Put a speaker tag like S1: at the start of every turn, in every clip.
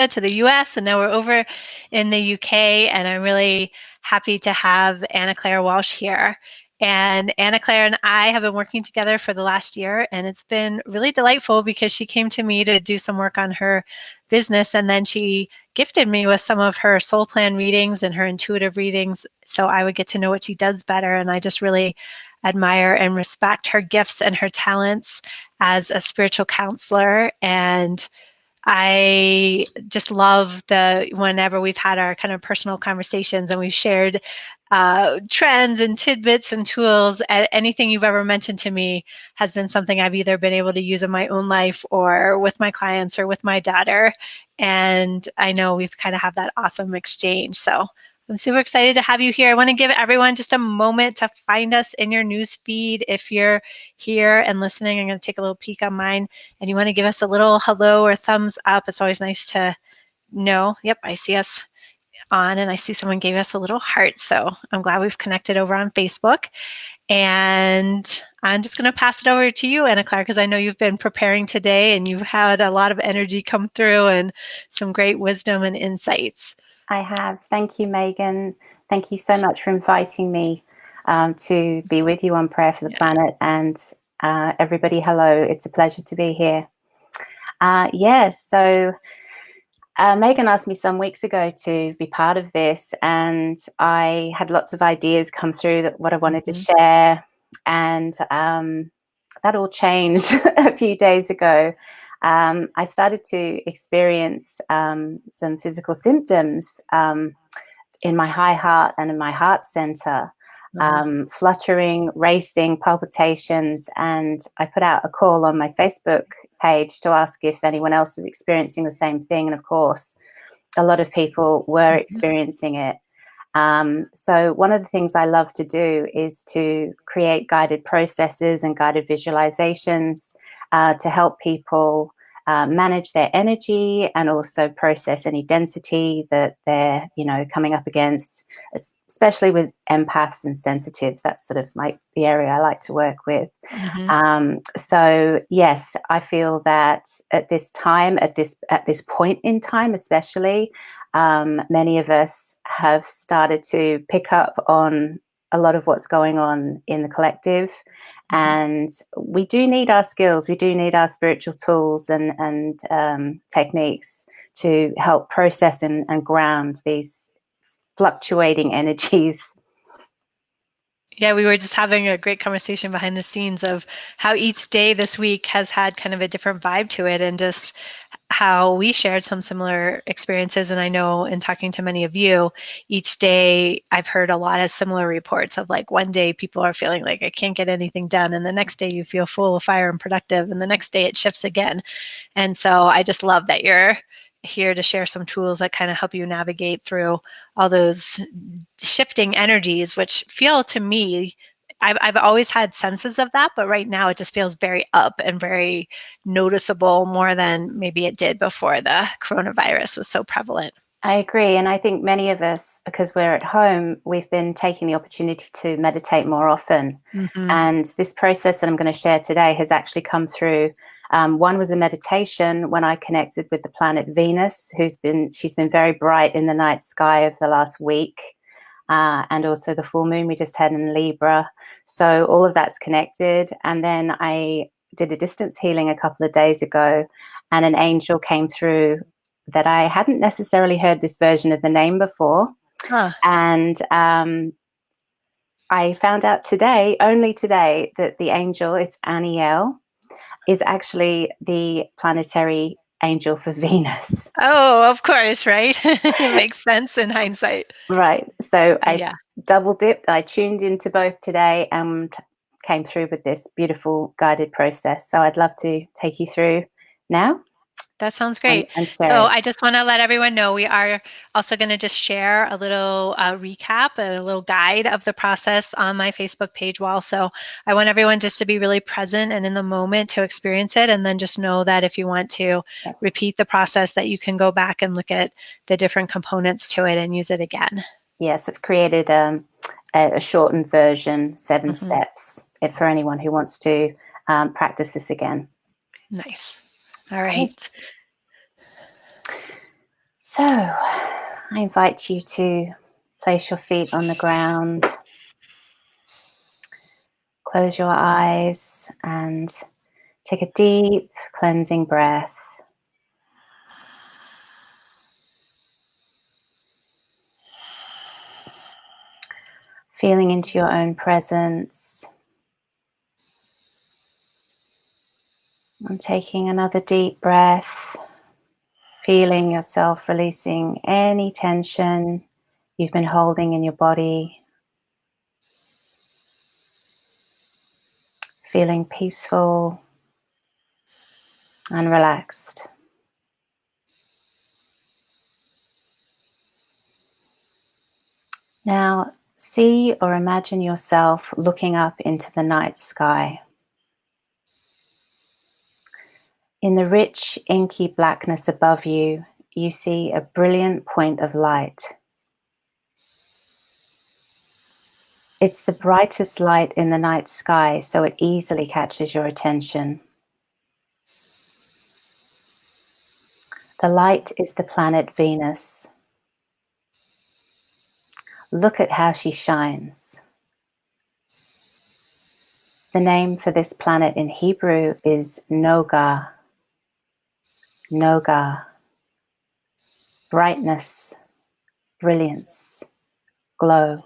S1: Canada to the US, and now we're over in the UK, and I'm really happy to have Anna-Claire Walsh here. And Anna-Claire and I have been working together for the last year, and it's been really delightful because she came to me to do some work on her business, and then she gifted me with some of her soul plan readings and her intuitive readings so I would get to know what she does better. And I just really admire and respect her gifts and her talents as a spiritual counselor. And I just love whenever we've had our kind of personal conversations and we've shared trends and tidbits and tools, anything you've ever mentioned to me has been something I've either been able to use in my own life or with my clients or with my daughter. And I know we've kind of have that awesome exchange. So I'm super excited to have you here. I want to give everyone just a moment to find us in your news feed. If you're here and listening, I'm going to take a little peek on mine, and you want to give us a little hello or thumbs up. It's always nice to know. Yep, I see us on, and I see someone gave us a little heart. So I'm glad we've connected over on Facebook. And I'm just going to pass it over to you, Anna-Claire, because I know you've been preparing today and you've had a lot of energy come through and some great wisdom and insights.
S2: I have. Thank you, Megan. Thank you so much for inviting me to be with you on Prayer for the Planet. And everybody, hello. It's a pleasure to be here. So Megan asked me some weeks ago to be part of this, and I had lots of ideas come through that what I wanted to share. And that all changed a few days ago. I started to experience some physical symptoms in my high heart and in my heart center, fluttering, racing, palpitations. And I put out a call on my Facebook page to ask if anyone else was experiencing the same thing. And of course, a lot of people were experiencing it. So one of the things I love to do is to create guided processes and guided visualizations to help people manage their energy and also process any density that they're, coming up against, especially with empaths and sensitives. That's sort of the area I like to work with. So yes, I feel that at this time, at this point in time, especially, many of us have started to pick up on a lot of what's going on in the collective. And we do need our skills. We do need our spiritual tools and techniques to help process and ground these fluctuating energies.
S1: Yeah, we were just having a great conversation behind the scenes of how each day this week has had kind of a different vibe to it, and just how we shared some similar experiences. And I know in talking to many of you, each day I've heard a lot of similar reports of like one day people are feeling like I can't get anything done, and the next day you feel full of fire and productive, and the next day it shifts again. And so I just love that you're here to share some tools that kind of help you navigate through all those shifting energies, which feel to me, I've always had senses of that, but right now it just feels very up and very noticeable, more than maybe it did before the coronavirus was so prevalent.
S2: I agree. And I think many of us, because we're at home, we've been taking the opportunity to meditate more often. And this process that I'm going to share today has actually come through. One was a meditation when I connected with the planet Venus, she's been very bright in the night sky over the last week. And also the full moon we just had in Libra. So all of that's connected. And then I did a distance healing a couple of days ago, and an angel came through that I hadn't necessarily heard this version of the name before. And I found out only today, that the angel, it's Aniel, is actually the planetary angel for Venus.
S1: Oh, of course, right? It makes sense in hindsight.
S2: Right. So I double dipped. I tuned into both today and came through with this beautiful guided process. So I'd love to take you through now.
S1: That sounds great. So I just want to let everyone know we are also going to just share a little recap, a little guide of the process on my Facebook page wall. So I want everyone just to be really present and in the moment to experience it. And then just know that if you want to repeat the process, that you can go back and look at the different components to it and use it again.
S2: Yes, I've created a shortened version, 7 steps, for anyone who wants to practice this again.
S1: Nice. All right.
S2: So I invite you to place your feet on the ground, close your eyes, and take a deep cleansing breath. Feeling into your own presence. And taking another deep breath. Feeling yourself releasing any tension you've been holding in your body. Feeling peaceful and relaxed. Now, see or imagine yourself looking up into the night sky. In the rich, inky blackness above you, you see a brilliant point of light. It's the brightest light in the night sky, so it easily catches your attention. The light is the planet Venus. Look at how she shines. The name for this planet in Hebrew is Noga. Noga. Brightness, brilliance, glow.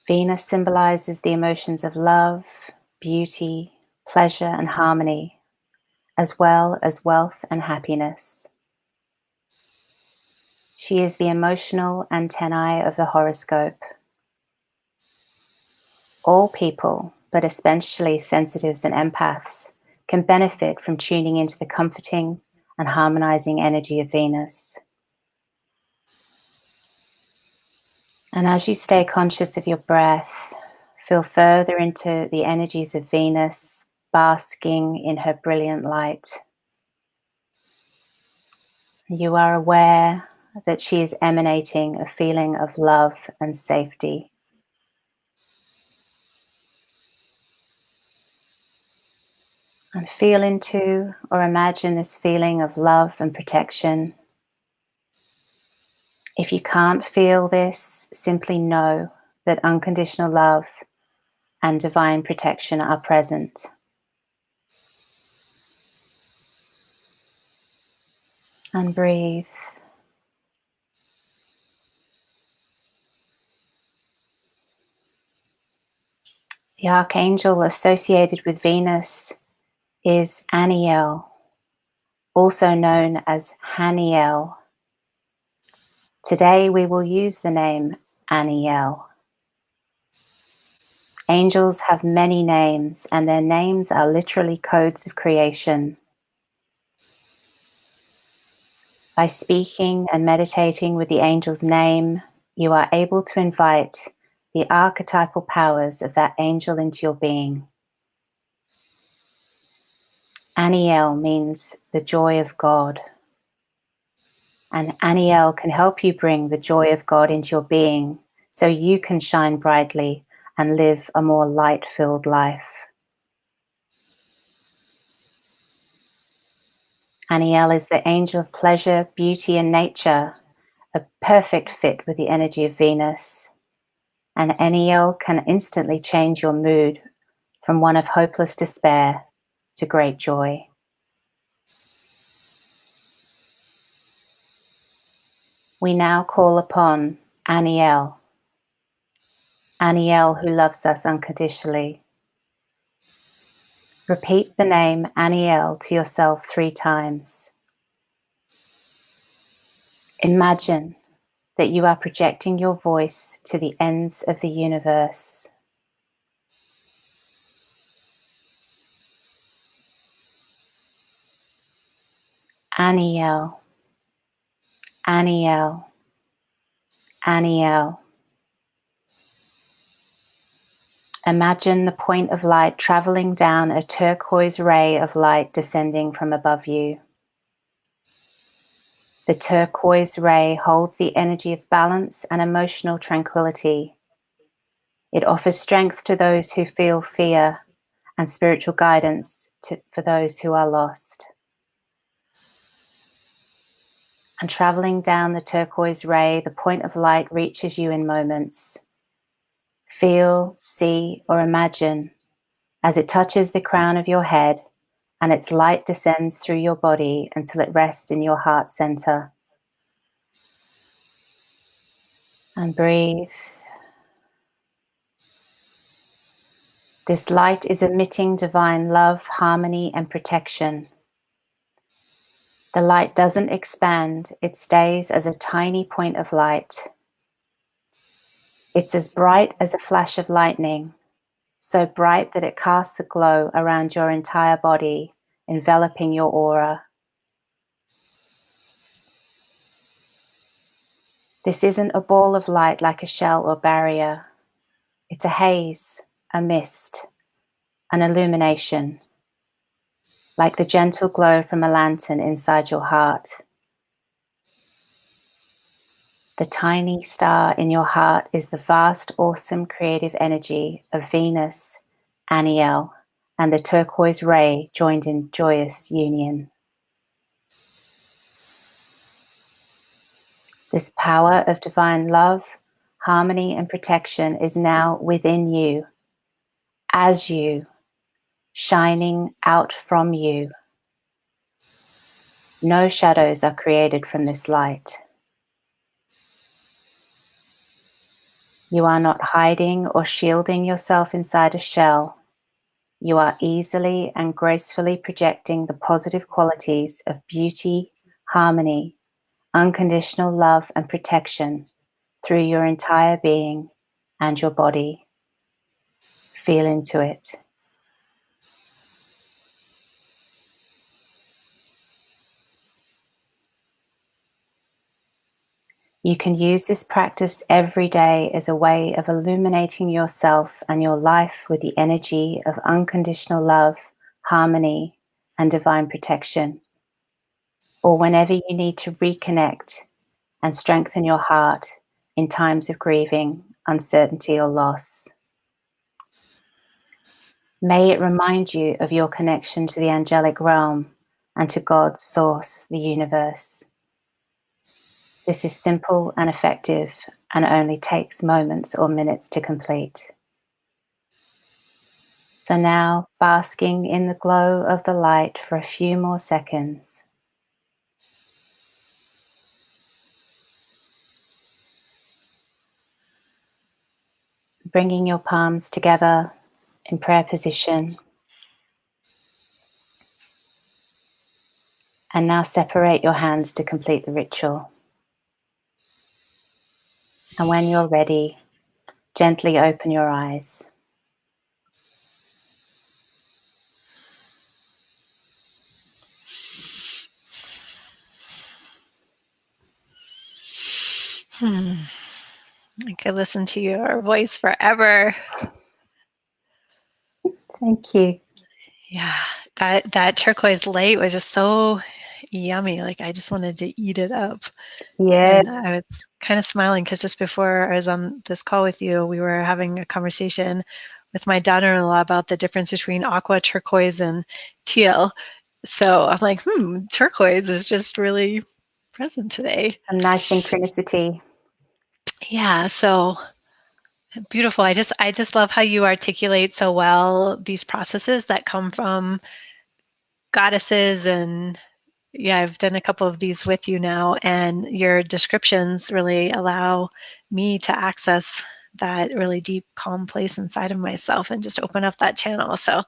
S2: Venus symbolizes the emotions of love, beauty, pleasure, and harmony, as well as wealth and happiness. She is the emotional antennae of the horoscope. All people, but especially sensitives and empaths, can benefit from tuning into the comforting and harmonizing energy of Venus. And as you stay conscious of your breath, feel further into the energies of Venus, basking in her brilliant light. You are aware that she is emanating a feeling of love and safety. And feel into or imagine this feeling of love and protection. If you can't feel this, simply know that unconditional love and divine protection are present. And breathe. The archangel associated with Venus is Aniel, also known as Haniel. Today we will use the name Aniel. Angels have many names, and their names are literally codes of creation. By speaking and meditating with the angel's name, you are able to invite the archetypal powers of that angel into your being. Aniel means the joy of God. And Aniel can help you bring the joy of God into your being so you can shine brightly and live a more light-filled life. Aniel is the angel of pleasure, beauty, and nature, a perfect fit with the energy of Venus. And Aniel can instantly change your mood from one of hopeless despair to great joy. We now call upon Aniel, Aniel who loves us unconditionally. Repeat the name Aniel to yourself 3 times. Imagine that you are projecting your voice to the ends of the universe. Aniel, Aniel, Aniel. Imagine the point of light traveling down a turquoise ray of light descending from above you. The turquoise ray holds the energy of balance and emotional tranquility. It offers strength to those who feel fear and spiritual guidance for those who are lost. And traveling down the turquoise ray, the point of light reaches you in moments. Feel, see, or imagine as it touches the crown of your head and its light descends through your body until it rests in your heart center. And breathe. This light is emitting divine love, harmony, and protection. The light doesn't expand, it stays as a tiny point of light. It's as bright as a flash of lightning, so bright that it casts a glow around your entire body, enveloping your aura. This isn't a ball of light like a shell or barrier. It's a haze, a mist, an illumination, like the gentle glow from a lantern inside your heart. The tiny star in your heart is the vast, awesome creative energy of Venus, Aniel, and the turquoise ray joined in joyous union. This power of divine love, harmony, and protection is now within you, as you, shining out from you. No shadows are created from this light. You are not hiding or shielding yourself inside a shell. You are easily and gracefully projecting the positive qualities of beauty, harmony, unconditional love, and protection through your entire being and your body. Feel into it. You can use this practice every day as a way of illuminating yourself and your life with the energy of unconditional love, harmony, and divine protection. Or whenever you need to reconnect and strengthen your heart in times of grieving, uncertainty, or loss. May it remind you of your connection to the angelic realm and to God's source, the universe. This is simple and effective and only takes moments or minutes to complete. So now, basking in the glow of the light for a few more seconds. Bringing your palms together in prayer position. And now separate your hands to complete the ritual. And when you're ready, gently open your eyes.
S1: I could listen to your voice forever.
S2: Thank you.
S1: Yeah, that turquoise light was just so yummy. Like I just wanted to eat it up.
S2: Yeah.
S1: And I was kind of smiling because just before I was on this call with you, we were having a conversation with my daughter-in-law about the difference between aqua, turquoise, and teal. So I'm like, turquoise is just really present today.
S2: A nice synchronicity.
S1: Yeah, so beautiful. I just love how you articulate so well these processes that come from goddesses. And yeah, I've done a couple of these with you now, and your descriptions really allow me to access that really deep, calm place inside of myself and just open up that channel. So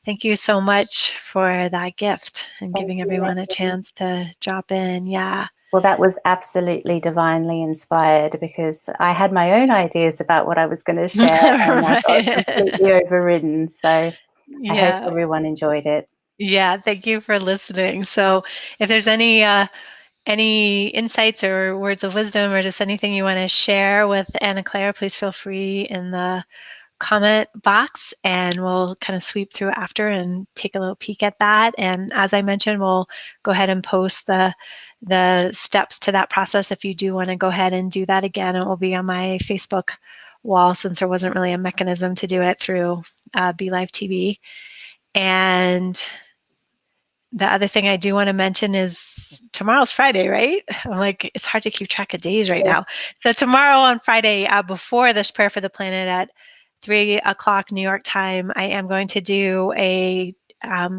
S1: thank you so much for that gift and
S2: Thank
S1: giving
S2: you,
S1: everyone a
S2: Lindsay.
S1: chance to drop in. Yeah.
S2: Well, that was absolutely divinely inspired because I had my own ideas about what I was going to share and I got
S1: Right.
S2: completely overridden. So I hope
S1: Yeah.
S2: everyone enjoyed it.
S1: Yeah. Thank you for listening. So if there's any insights or words of wisdom or just anything you want to share with Anna-Claire, please feel free in the comment box and we'll kind of sweep through after and take a little peek at that. And as I mentioned, we'll go ahead and post the steps to that process if you do want to go ahead and do that again. It will be on my Facebook wall since there wasn't really a mechanism to do it through Be Live TV. And the other thing I do want to mention is tomorrow's Friday, right? I'm like, it's hard to keep track of days right now. So tomorrow on Friday, before this prayer for the planet at 3 o'clock New York time, I am going to do a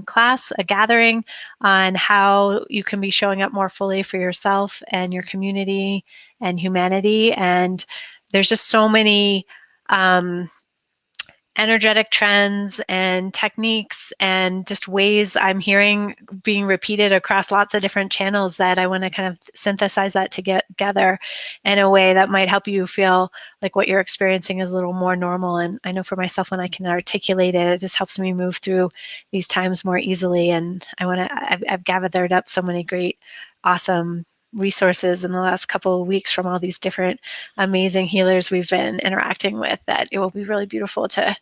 S1: class, a gathering on how you can be showing up more fully for yourself and your community and humanity. And there's just so many energetic trends and techniques and just ways I'm hearing being repeated across lots of different channels that I want to kind of synthesize that together in a way that might help you feel like what you're experiencing is a little more normal. And I know for myself, when I can articulate it, it just helps me move through these times more easily. And I've gathered up so many great, awesome resources in the last couple of weeks from all these different amazing healers we've been interacting with, that it will be really beautiful to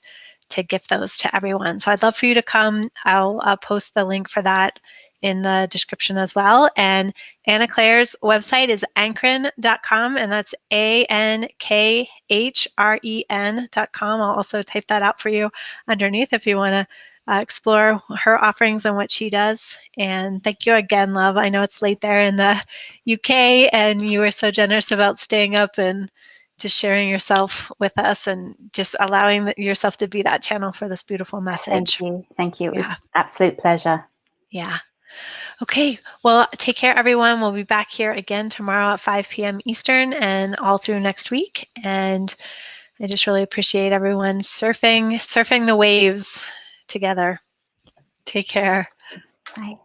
S1: gift those to everyone. So I'd love for you to come. I'll post the link for that in the description as well. And Anna-Claire's website is ankhren.com, and that's ANKHREN.com. I'll also type that out for you underneath if you want to explore her offerings and what she does. And thank you again, love. I know it's late there in the UK, and you were so generous about staying up and just sharing yourself with us and just allowing yourself to be that channel for this beautiful message.
S2: Thank you. Thank you. It was an absolute pleasure.
S1: Yeah. Okay. Well, take care, everyone. We'll be back here again tomorrow at 5 p.m. Eastern and all through next week. And I just really appreciate everyone surfing the waves together. Take care.
S2: Bye.